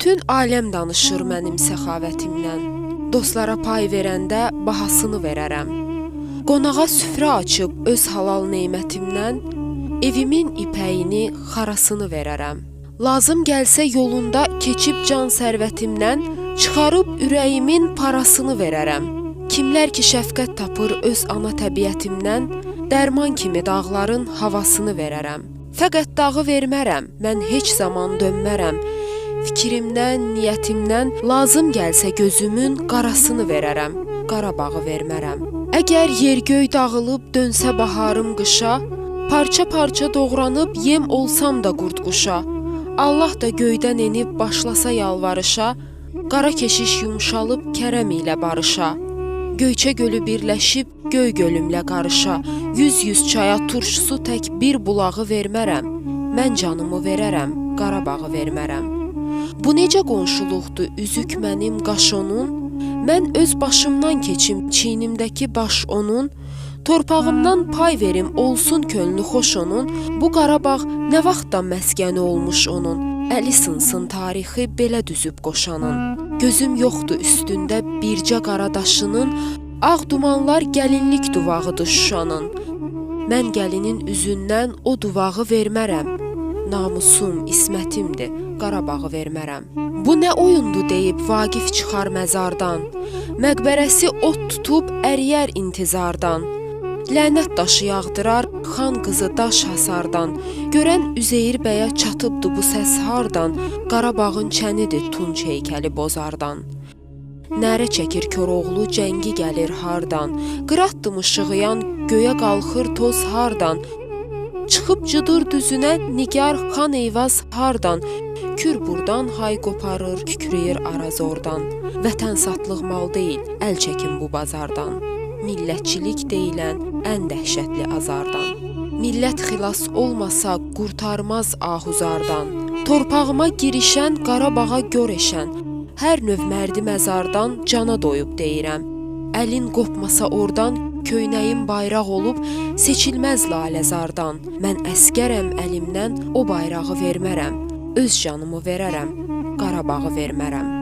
Bütün aləm danışır mənim səxavətimdən. Dostlara pay verəndə bahasını verərəm. Qonağa süfrə açıb öz halal nemətimdən, evimin ipəyini, xarasını verərəm. Lazım gəlsə yolunda keçib can sərvətimdən, çıxarıb ürəyimin parasını verərəm. Kimlər ki şəfqət tapır öz ana təbiətimdən, dərman kimi dağların havasını verərəm. Fəqət dağı vermərəm, mən heç zaman dönmərəm. Fikrimdən, niyyətimdən lazım gəlsə gözümün qarasını verərəm, Qarabağı vermərəm. Əgər yer-göy dağılıb dönsə baharım qışa, parça-parça doğranıb yem olsam da qurd-quşa, Allah da göydən enib başlasa yalvarışa, qara keşiş yumşalıb kərəm ilə barışa. Göyçə gölü birləşib göy gölümlə qarışa, 100 çaya turşusu tək bir bulağı vermərəm, mən canımı verərəm, Qarabağı vermərəm. Bu necə qonşuluqdur, üzük mənim, qaş onun, mən öz başımdan keçim, çiynimdəki baş onun, torpağımdan pay verim, olsun könlü xoş onun, bu Qarabağ nə vaxtdan məskəni olmuş onun, əli sınsın tarixi belə düzüb qoşanın. Gözüm yoxdur üstündə bircə qaradaşının, ağ dumanlar gəlinlik duvağıdır Şuşanın. Mən gəlinin üzündən o duvağı vermərəm, namusum, ismətimdir, Qarabağı vermərəm. Bu nə oyundu deyib Vaqif çıxar məzardan, məqbərəsi ot tutub əriyər intizardan. Lənət daşı yağdırar xan qızı daş hasardan, görən Üzeyir bəyə çatıbdı bu səs hardan, Qarabağın çənidir tunç heykəli bozardan. Nərə çəkir Koroğlu, cəngi gəlir hardan, qıratdım işığıyan, göyə qalxır toz hardan, çıxıb cıdır düzünə Nigar xan Eyvaz hardan, kür burdan hay qoparır, kükrəyir araz oradan. Vətən satlıq mal deyil, əl çəkin bu bazardan. Millətçilik deyilən ən dəhşətli azardan. Millət xilas olmasa qurtarmaz ahuzardan. Torpağıma girişən, Qarabağa gör eşən, hər növ mərdi məzardan cana doyub deyirəm. Əlin qopmasa oradan, köynəyim bayraq olub, seçilməz laləzardan. Mən əskərəm əlimdən, o bayrağı vermərəm, öz canımı verərəm, Qarabağı vermərəm.